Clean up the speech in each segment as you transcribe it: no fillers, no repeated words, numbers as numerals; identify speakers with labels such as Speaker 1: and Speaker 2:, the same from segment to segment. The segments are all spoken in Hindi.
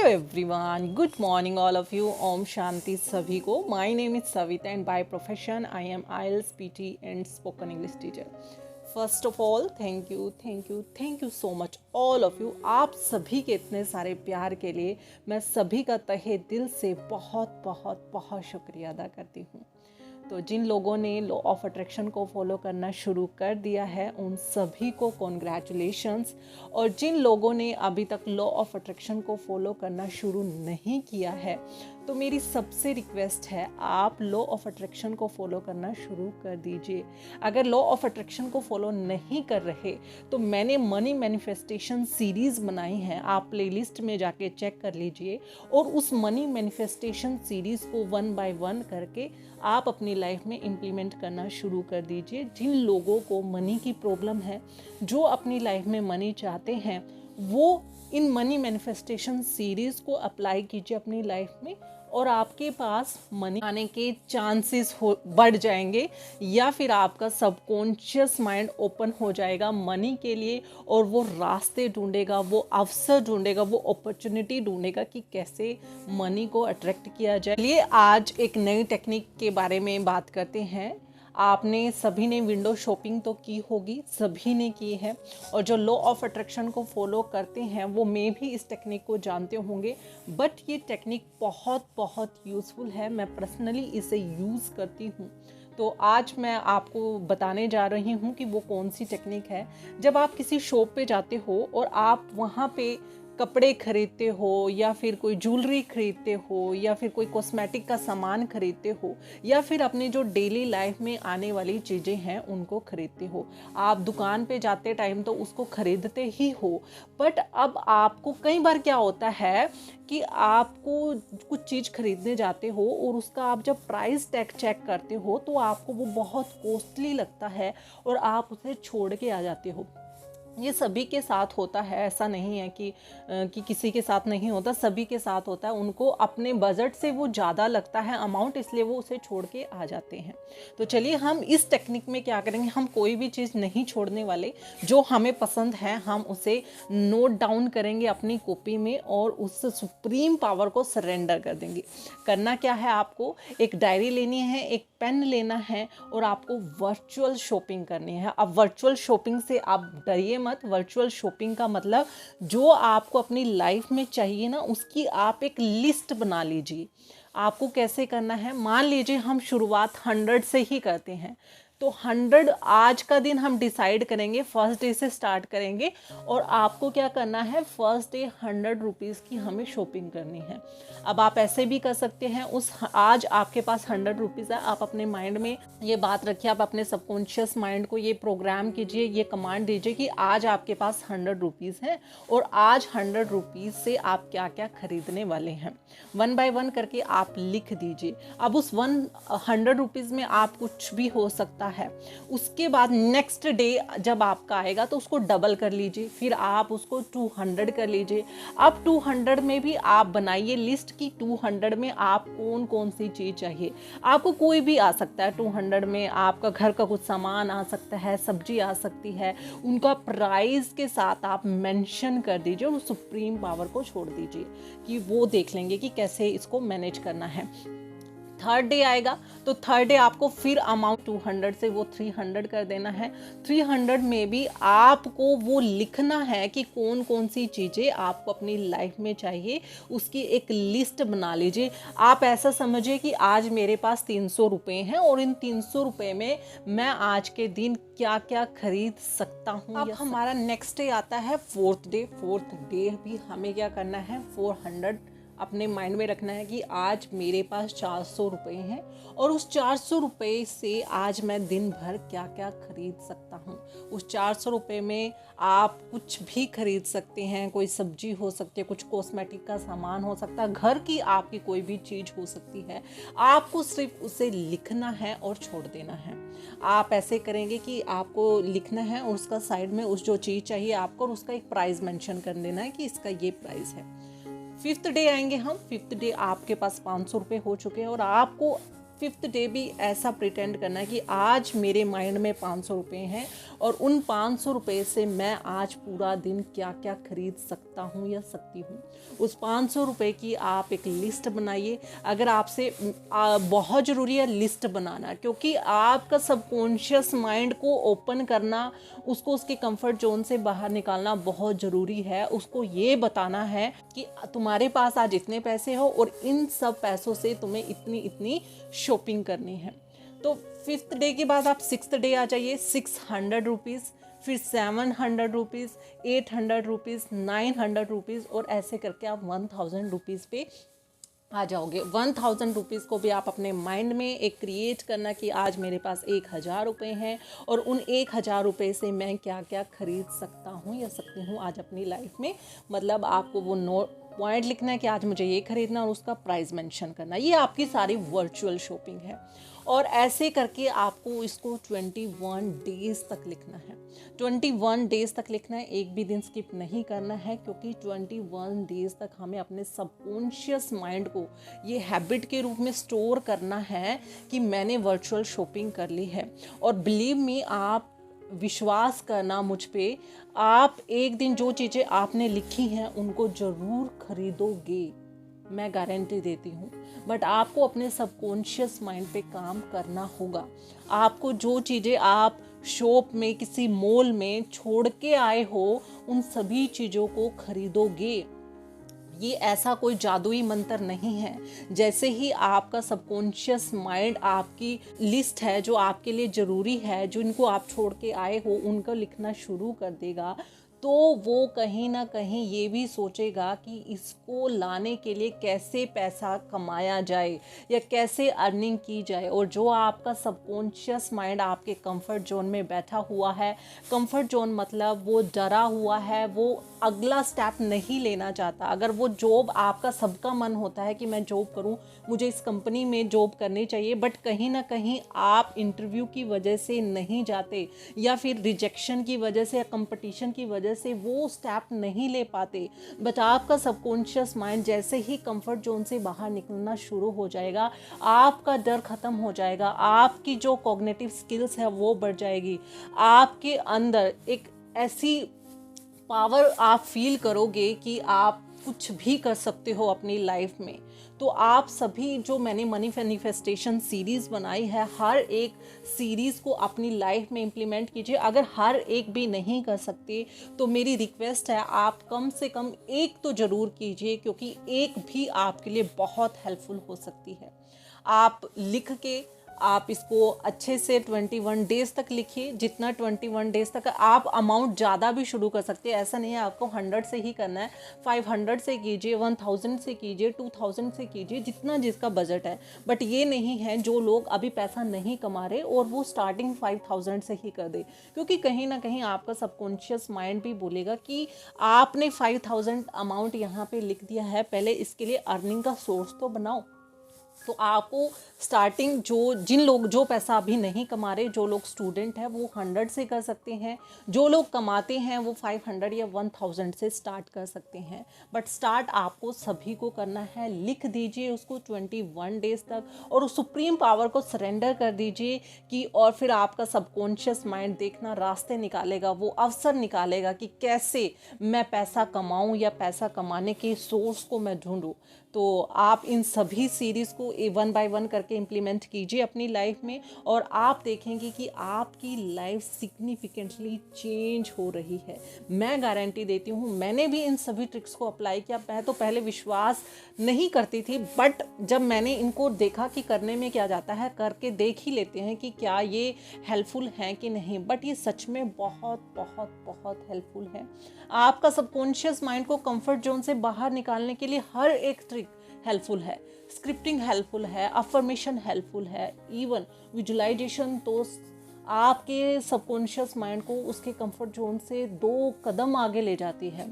Speaker 1: Everyone, good morning all of you. ओम शांति सभी को। My name is Savita and by profession I am IELTS PT and spoken English teacher. First of all thank you so much all of you. आप सभी के इतने सारे प्यार के लिए मैं सभी का तहे दिल से बहुत बहुत बहुत शुक्रिया अदा करती हूँ। तो जिन लोगों ने लॉ ऑफ अट्रैक्शन को फॉलो करना शुरू कर दिया है उन सभी को कॉन्ग्रेचुलेशंस, और जिन लोगों ने अभी तक लॉ ऑफ अट्रैक्शन को फॉलो करना शुरू नहीं किया है तो मेरी सबसे रिक्वेस्ट है आप लॉ ऑफ अट्रैक्शन को फॉलो करना शुरू कर दीजिए। अगर लॉ ऑफ अट्रैक्शन को फॉलो नहीं कर रहे तो मैंने मनी मैनिफेस्टेशन सीरीज़ बनाई है, आप प्लेलिस्ट में जाके चेक कर लीजिए और उस मनी मैनिफेस्टेशन सीरीज़ को 1 बाय 1 करके आप अपनी लाइफ में इम्प्लीमेंट करना शुरू कर दीजिए। जिन लोगों को मनी की प्रॉब्लम है, जो अपनी लाइफ में मनी चाहते हैं, वो इन मनी मैनिफेस्टेशन सीरीज़ को अप्लाई कीजिए अपनी लाइफ में और आपके पास मनी आने के चांसेस बढ़ जाएंगे, या फिर आपका सबकॉन्शियस माइंड ओपन हो जाएगा मनी के लिए और वो रास्ते ढूंढेगा, वो अवसर ढूंढेगा, वो अपॉर्चुनिटी ढूंढेगा कि कैसे मनी को अट्रैक्ट किया जाए। चलिए आज एक नई टेक्निक के बारे में बात करते हैं। आपने सभी ने विंडो शॉपिंग तो की होगी, सभी ने की है, और जो लॉ ऑफ अट्रैक्शन को फॉलो करते हैं वो मे भी इस टेक्निक को जानते होंगे, बट ये टेक्निक बहुत बहुत यूज़फुल है। मैं पर्सनली इसे यूज़ करती हूँ। तो आज मैं आपको बताने जा रही हूँ कि वो कौन सी टेक्निक है। जब आप किसी शॉप पे जाते हो और आप वहाँ पे कपड़े खरीदते हो या फिर कोई ज्वेलरी खरीदते हो या फिर कोई कॉस्मेटिक का सामान खरीदते हो या फिर अपने जो डेली लाइफ में आने वाली चीज़ें हैं उनको खरीदते हो, आप दुकान पे जाते टाइम तो उसको खरीदते ही हो। बट अब आपको कई बार क्या होता है कि आपको कुछ चीज़ खरीदने जाते हो और उसका आप जब प्राइस टैग चेक करते हो तो आपको वो बहुत कॉस्टली लगता है और आप उसे छोड़ के आ जाते हो। ये सभी के साथ होता है, ऐसा नहीं है कि किसी के साथ नहीं होता, सभी के साथ होता है। उनको अपने बजट से वो ज़्यादा लगता है अमाउंट, इसलिए वो उसे छोड़ के आ जाते हैं। तो चलिए हम इस टेक्निक में क्या करेंगे, हम कोई भी चीज़ नहीं छोड़ने वाले। जो हमें पसंद है हम उसे नोट डाउन करेंगे अपनी कॉपी में और उस सुप्रीम पावर को सरेंडर कर देंगे। करना क्या है, आपको एक डायरी लेनी है, एक पेन लेना है और आपको वर्चुअल शॉपिंग करनी है। अब वर्चुअल शॉपिंग से आप डरिए मत। वर्चुअल शॉपिंग का मतलब जो आपको अपनी लाइफ में चाहिए ना, उसकी आप एक लिस्ट बना लीजिए। आपको कैसे करना है, मान लीजिए हम शुरुआत 100 से ही करते हैं, तो 100 आज का दिन हम डिसाइड करेंगे, फर्स्ट डे से स्टार्ट करेंगे और आपको क्या करना है, फर्स्ट डे 100 रुपीज़ की हमें शॉपिंग करनी है। अब आप ऐसे भी कर सकते हैं, आज आपके पास 100 रुपीज़ है, आप अपने माइंड में ये बात रखिए, आप अपने सबकॉन्शियस माइंड को ये प्रोग्राम कीजिए, ये कमांड दीजिए कि आज आपके पास 100 रुपीज़ है और आज 100 रुपीज़ से आप क्या क्या खरीदने वाले हैं। 1 बाय 1 करके आप लिख दीजिए। अब उस 100 रुपीज़ में आप कुछ भी हो सकता है। उसके बाद नेक्स्ट डे जब आपका आएगा तो उसको डबल कर लीजिए, फिर आप उसको 200 कर लीजिए। अब 200 में भी आप बनाइए लिस्ट की 200 में आप कौन कौन सी चीज़ चाहिए। आपको कोई भी आ सकता है, 200 में आपका घर का कुछ सामान आ सकता है, सब्जी आ सकती है, उनका प्राइस के साथ आप मेंशन कर दीजिए और सुप्रीम पावर को छोड़ दीजिए कि वो देख लेंगे कि कैसे इसको मैनेज करना है। थर्ड डे आएगा तो थर्ड डे आपको फिर अमाउंट 200 से वो 300 कर देना है। 300 में भी आपको वो लिखना है कि कौन कौन सी चीज़ें आपको अपनी लाइफ में चाहिए, उसकी एक लिस्ट बना लीजिए। आप ऐसा समझिए कि आज मेरे पास 300 रुपये हैं और इन 300 रुपये में मैं आज के दिन क्या क्या खरीद सकता हूँ। अब हमारा नेक्स्ट डे आता है फोर्थ डे भी हमें क्या करना है, 400 अपने माइंड में रखना है कि आज मेरे पास 400 रुपये हैं और उस 400 रुपये से आज मैं दिन भर क्या क्या खरीद सकता हूँ। उस 400 रुपये में आप कुछ भी खरीद सकते हैं, कोई सब्जी हो सकती है, कुछ कॉस्मेटिक का सामान हो सकता है, घर की आपकी कोई भी चीज़ हो सकती है। आपको सिर्फ उसे लिखना है और छोड़ देना है। आप ऐसे करेंगे कि आपको लिखना है और उसका साइड में उस जो चीज़ चाहिए आपको और उसका एक प्राइस मेंशन कर देना है कि इसका ये प्राइस है। फिफ्थ डे आएंगे हम। फिफ्थ डे आपके पास 500 रुपये हो चुके हैं और आपको 5th डे भी ऐसा प्रिटेंड करना है कि आज मेरे माइंड में 500 रुपये हैं और उन 500 रुपये से मैं आज पूरा दिन क्या क्या खरीद सकता हूँ या सकती हूँ। उस 500 रुपये की आप एक लिस्ट बनाइए। अगर आपसे बहुत ज़रूरी है लिस्ट बनाना, क्योंकि आपका सबकॉन्शियस माइंड को ओपन करना, उसको उसके कंफर्ट जोन से बाहर निकालना बहुत ज़रूरी है। उसको ये बताना है कि तुम्हारे पास आज इतने पैसे हो और इन सब पैसों से तुम्हें इतनी इतनी शॉपिंग करनी है। तो 5th डे के बाद आप 6th डे आ जाइए, 600 रुपीज़, फिर 700 रुपीज़, 800 रुपीज़, 900 रुपीज़, और ऐसे करके आप 1000 रुपीज़ पे आ जाओगे। 1000 रुपीज़ को भी आप अपने माइंड में एक क्रिएट करना कि आज मेरे पास 1000 रुपये हैं और उन 1000 रुपये से मैं क्या क्या खरीद सकता हूँ या सकती हूँ आज अपनी लाइफ में। मतलब आपको वो पॉइंट लिखना है कि आज मुझे ये खरीदना और उसका प्राइस मेंशन करना। ये आपकी सारी वर्चुअल शॉपिंग है। और ऐसे करके आपको इसको 21 डेज़ तक लिखना है। 21 डेज़ तक लिखना है, एक भी दिन स्किप नहीं करना है, क्योंकि 21 डेज़ तक हमें अपने सबकॉन्शियस माइंड को ये हैबिट के रूप में स्टोर करना है कि मैंने वर्चुअल शॉपिंग कर ली है। और बिलीव मी, आप विश्वास करना मुझ पे, आप एक दिन जो चीज़ें आपने लिखी हैं उनको ज़रूर खरीदोगे, मैं गारंटी देती हूँ। बट आपको अपने सबकॉन्शियस माइंड पे काम करना होगा। आपको जो चीज़ें आप शॉप में, किसी मॉल में छोड़ के आए हो, उन सभी चीज़ों को खरीदोगे। ये ऐसा कोई जादुई मंत्र नहीं है। जैसे ही आपका सबकॉन्शियस माइंड आपकी लिस्ट है जो आपके लिए ज़रूरी है, जो इनको आप छोड़ के आए हो, उनको लिखना शुरू कर देगा, तो वो कहीं ना कहीं ये भी सोचेगा कि इसको लाने के लिए कैसे पैसा कमाया जाए या कैसे अर्निंग की जाए। और जो आपका सबकॉन्शियस माइंड आपके कंफर्ट जोन में बैठा हुआ है, कंफर्ट जोन मतलब वो डरा हुआ है, वो अगला स्टेप नहीं लेना चाहता। अगर वो जॉब, आपका सबका मन होता है कि मैं जॉब करूं, मुझे इस कंपनी में जॉब करनी चाहिए, बट कहीं ना कहीं आप इंटरव्यू की वजह से नहीं जाते या फिर रिजेक्शन की वजह से या कंपटीशन की वजह से वो स्टेप नहीं ले पाते। बट आपका सबकॉन्शियस माइंड जैसे ही कंफर्ट जोन से बाहर निकलना शुरू हो जाएगा, आपका डर खत्म हो जाएगा, आपकी जो कॉग्निटिव स्किल्स है वो बढ़ जाएगी, आपके अंदर एक ऐसी पावर आप फील करोगे कि आप कुछ भी कर सकते हो अपनी लाइफ में। तो आप सभी, जो मैंने मनी मैनिफेस्टेशन सीरीज़ बनाई है, हर एक सीरीज़ को अपनी लाइफ में इम्प्लीमेंट कीजिए। अगर हर एक भी नहीं कर सकते तो मेरी रिक्वेस्ट है, आप कम से कम एक तो ज़रूर कीजिए, क्योंकि एक भी आपके लिए बहुत हेल्पफुल हो सकती है। आप लिख के आप इसको अच्छे से 21 डेज़ तक लिखिए। जितना 21 डेज़ तक, आप अमाउंट ज़्यादा भी शुरू कर सकते हैं। ऐसा नहीं है आपको 100 से ही करना है, 500 से कीजिए, 1000 से कीजिए, 2000 से कीजिए, जितना जिसका बजट है। बट ये नहीं है जो लोग अभी पैसा नहीं कमा रहे और वो स्टार्टिंग 5000 से ही कर दे, क्योंकि कहीं ना कहीं आपका सबकॉन्शियस माइंड भी बोलेगा कि आपने 5000 अमाउंट यहाँ पे लिख दिया है, पहले इसके लिए अर्निंग का सोर्स तो बनाओ। तो आपको स्टार्टिंग, जिन लोग जो पैसा अभी नहीं कमा रहे, जो लोग स्टूडेंट हैं वो 100 से कर सकते हैं, जो लोग कमाते हैं वो 500 या 1000 से स्टार्ट कर सकते हैं। बट स्टार्ट आपको सभी को करना है। लिख दीजिए उसको 21 डेज़ तक और उस सुप्रीम पावर को सरेंडर कर दीजिए कि, और फिर आपका सबकॉन्शियस माइंड देखना रास्ते निकालेगा, वो अवसर निकालेगा कि कैसे मैं पैसा कमाऊं या पैसा कमाने के सोर्स को मैं ढूंढूं। तो आप इन सभी सीरीज़ को 1 बाय 1 करके इम्प्लीमेंट कीजिए अपनी लाइफ में, और आप देखेंगे कि आपकी लाइफ सिग्निफिकेंटली चेंज हो रही है। मैं गारंटी देती हूँ, मैंने भी इन सभी ट्रिक्स को अप्लाई किया। मैं तो पहले विश्वास नहीं करती थी, बट जब मैंने इनको देखा कि करने में क्या जाता है, करके देख ही लेते हैं कि क्या ये हेल्पफुल हैं कि नहीं। बट ये सच में बहुत बहुत बहुत हेल्पफुल है। आपका सबकॉन्शियस माइंड को कंफर्ट जोन से बाहर निकालने के लिए हर एक ट्रिक हेल्पफुल है। स्क्रिप्टिंग हेल्पफुल है, अफर्मेशन हेल्पफुल है, इवन विजुअलाइजेशन तो आपके सबकॉन्शियस माइंड को उसके कंफर्ट जोन से 2 कदम आगे ले जाती है।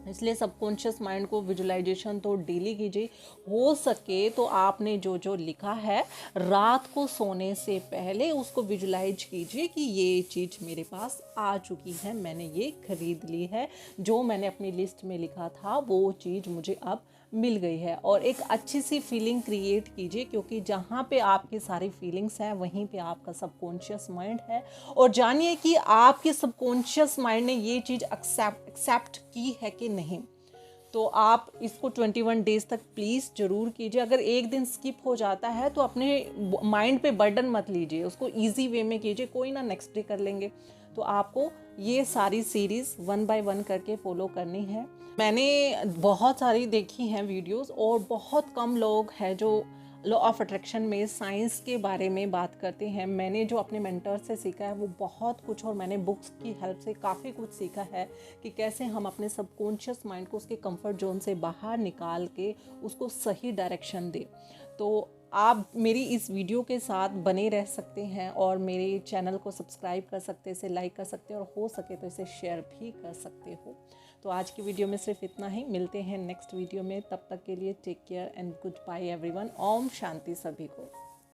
Speaker 1: इसलिए सबकॉन्शियस माइंड को विजुअलाइजेशन तो डेली कीजिए। हो सके तो आपने जो जो लिखा है रात को सोने से पहले उसको विजुअलाइज कीजिए कि ये चीज़ मेरे पास आ चुकी है, मैंने ये खरीद ली है, जो मैंने अपनी लिस्ट में लिखा था वो चीज़ मुझे अब मिल गई है। और एक अच्छी सी फीलिंग क्रिएट कीजिए, क्योंकि जहाँ पे आपकी सारी फीलिंग्स हैं वहीं पे आपका सबकॉन्शियस माइंड है। और जानिए कि आपके सबकॉन्शियस माइंड ने ये चीज़ एक्सेप्ट की है कि नहीं। तो आप इसको 21 डेज तक प्लीज़ ज़रूर कीजिए। अगर एक दिन स्किप हो जाता है तो अपने माइंड पे बर्डन मत लीजिए, उसको इजी वे में कीजिए, कोई ना नेक्स्ट डे कर लेंगे। तो आपको ये सारी सीरीज़ 1 बाय 1 करके फॉलो करनी है। मैंने बहुत सारी देखी हैं वीडियोस, और बहुत कम लोग हैं जो लॉ ऑफ अट्रैक्शन में साइंस के बारे में बात करते हैं। मैंने जो अपने मेंटर से सीखा है वो बहुत कुछ, और मैंने बुक्स की हेल्प से काफ़ी कुछ सीखा है कि कैसे हम अपने सबकॉन्शियस माइंड को उसके कंफर्ट जोन से बाहर निकाल के उसको सही डायरेक्शन दें। तो आप मेरी इस वीडियो के साथ बने रह सकते हैं और मेरे चैनल को सब्सक्राइब कर सकते हैं, इसे लाइक कर सकते हैं, और हो सके तो इसे शेयर भी कर सकते हो। तो आज की वीडियो में सिर्फ इतना ही। मिलते हैं नेक्स्ट वीडियो में, तब तक के लिए take care and goodbye everyone. ओम शांति सभी को।